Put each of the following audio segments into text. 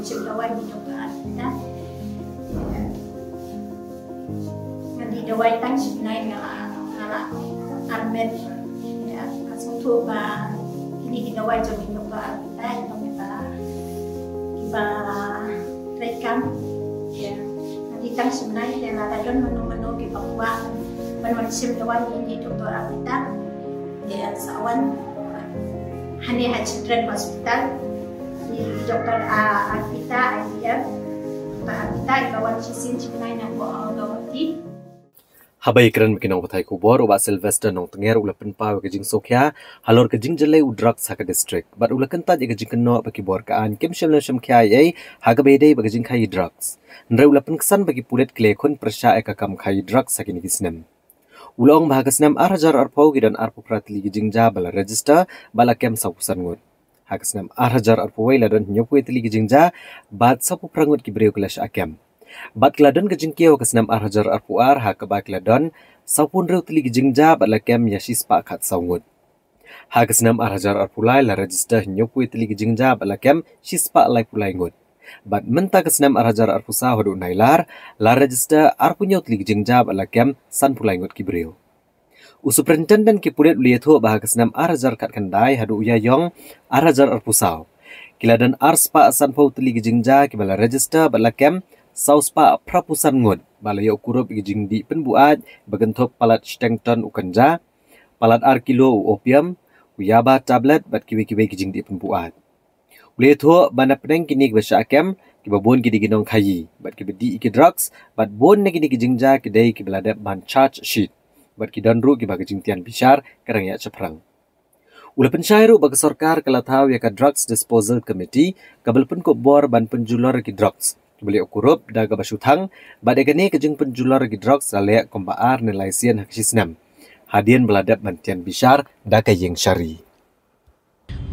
dawai di dokter kita. Nanti dawai tang sebenarnya ngalah armet ya langsung tuh ini kita dawai jadi dokter kita itu kita rekam ya. Nanti tang sebenarnya yang ada don menu-menu kita buat menulis dawai ini dokter kita ya sawan hanya Children Hospital di dokter kita IVF kita ikawan sisin sebenarnya yang gawati Habai keren makinong patay kubor uba Sylvester nong tenger ula penpa wa kajing sokya halor kajing jelai u Drok Saka district but ula kenta je kajing keno pakibor kaan kim sham kya ai hagabede ba kajing khai drugs nre ula penkesan bagi pulet klekon persya ekakam khai drugs sakini Snem ulong bahag Snem arhajar arpau gidan arpu pratli kajing ja bala register bala kem sapusan ngut hag Snem arhajar arpu wai ladon nyopwe tli kajing ja bat sapu prangut ki breu klash akem Bat keladon ke jengkiau ke Snem arhajar arpuar ha ke bak keladon saupun reu teli ke jengja bat lakem yasis pak kat saungut. Ha ke Snem arhajar arpulai la register nyopui teli ke jengja bat lakem sis pak lai pulai ngut. Bat menta ke Snem arhajar arpusa hodu nailar la register arpunyau teli ke jengja bat lakem san pulai ngut kibreu. Superintendent ki pulet ulietu bah ke Snem arhajar kat kendai hadu uyayong arhajar arpusau. Kiladon arspa san pau teli ke jengja ki bala register bat lakem Sauspa prapusan ngut balayo kurup gijing di penbuat bagentok palat stengton ukanja palat arkilo opium uyaba tablet bat kiwe-kiwe gijing di penbuat ule tho bana peneng kini basya akem kibabon gidi ginong khayi bat kibedi iki drugs bat bon ne gini gijing ja kidai kibalada ban charge sheet bat kidandru kiba gijing tian bishar karang ya chaprang ula pensyairu bagi sorkar kalatau ya ka drugs disposal committee kabel pen ko bor ban penjulor ki drugs beli ukurup daga basyutang badagane kejeng penjular gi drugs lalek kombaar nilai sian hak Snem hadian beladap mantian bishar daga yeng syari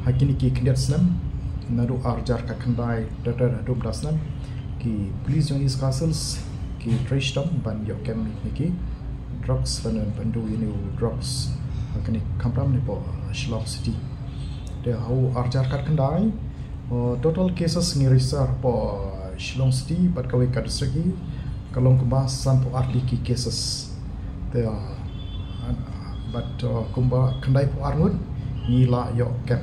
hakini ki kendiat Snem nadu arjar ka kandai datar adum dasnan ki police jonis castles ki trashtam ban yokem niki drugs ban bandu ini drugs hakini kampram ni po Shlok city de hau arjar ka kandai total cases ngirisar po Shillong City but kawai ka district kalong kumba sampo arli ki cases there but kumba kandai po arngut ni la yo cap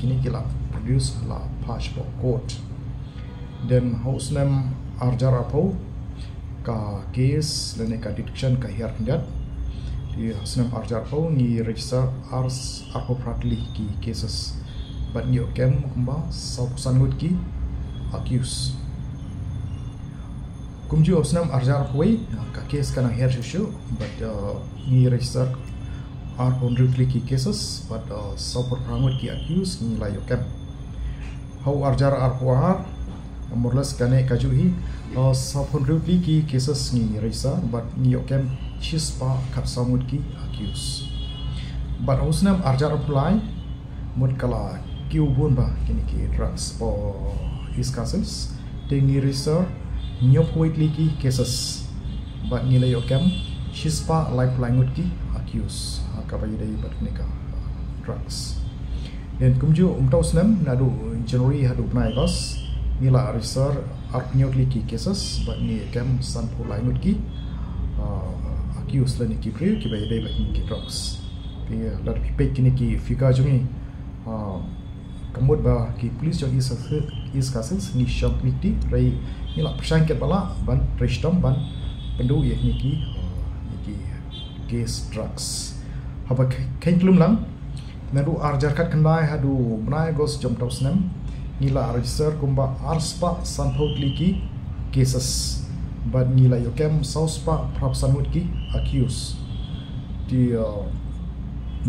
kini kila produce la passport court then house name arjar apo ka case lene ka detection ka hiar kandiat di house name arjar apo ni register ars apo pratli ki cases but ni yo kem kumba sausan ngut ki accused Kumju Snem arjar poi ka case kana hair issue but ni register are on ki cases but support prangut ki accused ni la yokem how arjar arpuar morles kane kajuhi support ki cases ni register but ni yokem chispa kat samut ki accused but Snem arjar apply mud kala ki ubun ba kini ki drugs po his cousins tingi register nyop weekly ki cases but nilai yokem shispa life language ki accuse kabai dai bat nika drugs dan kumju umtau Snem nadu January hadu nai gos nila research art nyokli ki cases but ni kem sample language ki accuse la niki pre ki bai dai bat ki drugs pi lar pi kini ki fika jumi kamut ba ki police jong is cases ni shop miti rai ni la persangket bala ban restom ban pendu ye niki case drugs haba kain klum lang nadu arjar kat kandai hadu bnai gos jom tau Snem ni la register kumba arspa santhot liki cases but ni la yokem sauspa prapsanut ki accuse di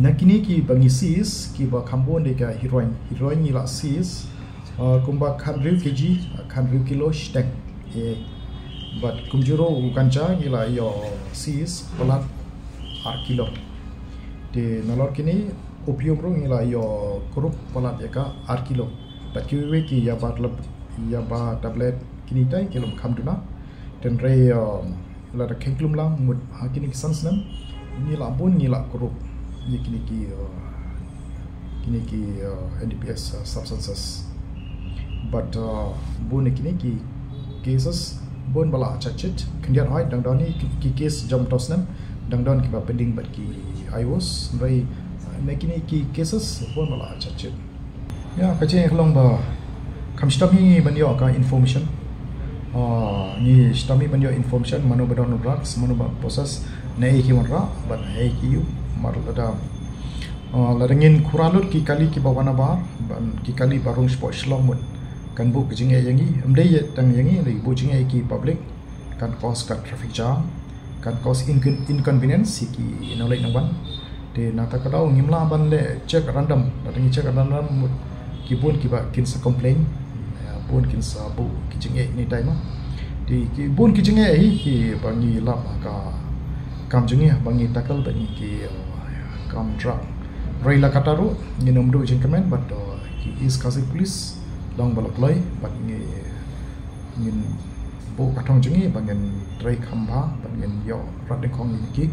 nakini ki bangisis ki ba kambon de ka heroin ni la sis kumba 100 kg 100 kilo stek but kumjuro kancha gila yo sis pelat kilo de nalor kini opium ro gila yo kurup pelat ya ka kilo but kiwe ki ya ba tablet kini tai kilo kamduna dan re la da kenklum lang mud hakini sansnam ni la bun ni la kurup ye kini ki NDPS substances but bun kini ki cases bun bala chachit kendian hoi dang don ni ki case jom tos nem dang don ki ba pending bat ki ios rai nekini ki cases bun bala chachit ya kache long ba kam stami banyo ka information ni stami banyo information mano badon drugs mano ba process nei ki monra but hey ki mar lada ladangin kuralut ki kali ki bawana bar ban ki kali barung sport shlong mun kan bu kijinge yangi amde ye tang yangi le bu jinge ki public kan cause kat traffic jam kan cause inconvenience ki nolai nangban de nata kadau ngimla ban le check random ladangi check random mut ki bun ki ba kin sa complain bun kin sa bu kijinge ni time di ki bun kijinge hi ki bangi lap ka kam jinge bangi takal bangi ki kam drop Raila Kataru ni nomdo jengkemen but he is kasi police long balak loy but ni ngin bo katong jengi bangen trai khamba bangen yo radeng kong ni ki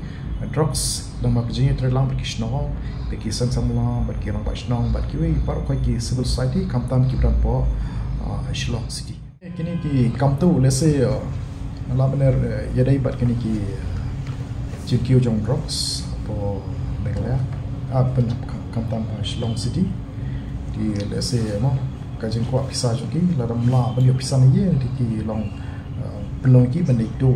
drugs dang ma jengi trai lang bekishno bekisan samula but kirang bashnong but ki we par ko ki civil society kamtam ki bran po Shillong city kini ki kamtu lese ala bener yadai but kini ki jikio jong drugs po Meghalaya pen kamtam Shillong city di lese mo kajing kuat pisah joki ladam la beliau pisah ni ye di long pelong ki bandai tu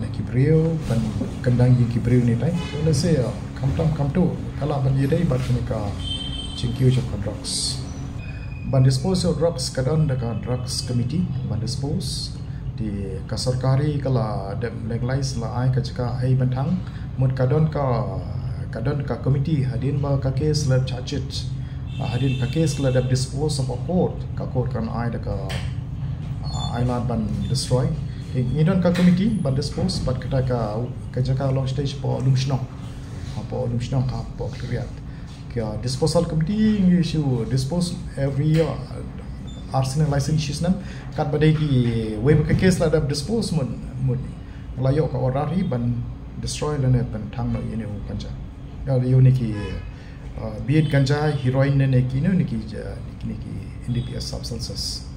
nak kibriu ban kendang ki kibriu ni tai lese kam tu kala ban ye dai bat ni ka jingkiu jok drugs ban dispose of drugs kadon dekat drugs committee ban dispose di ka sarkari kala dem legalize la ai ka jaka ai bantang mut kadon ka committee hadin ba ka case la charged hadin ka case la dab dispose of a court kan ai da ka island ban destroy ni don ka committee ban dispose but ka jaka long stage po lumshnong ka po clear ka disposal committee issue dispose every year arsenal license issues nam kat badai ki we ka case la dab dispose mun layo ka orari ban destroy la ne ban thang no yene kanja ya uniki be it ganja heroin ne ki no niki NDPS substances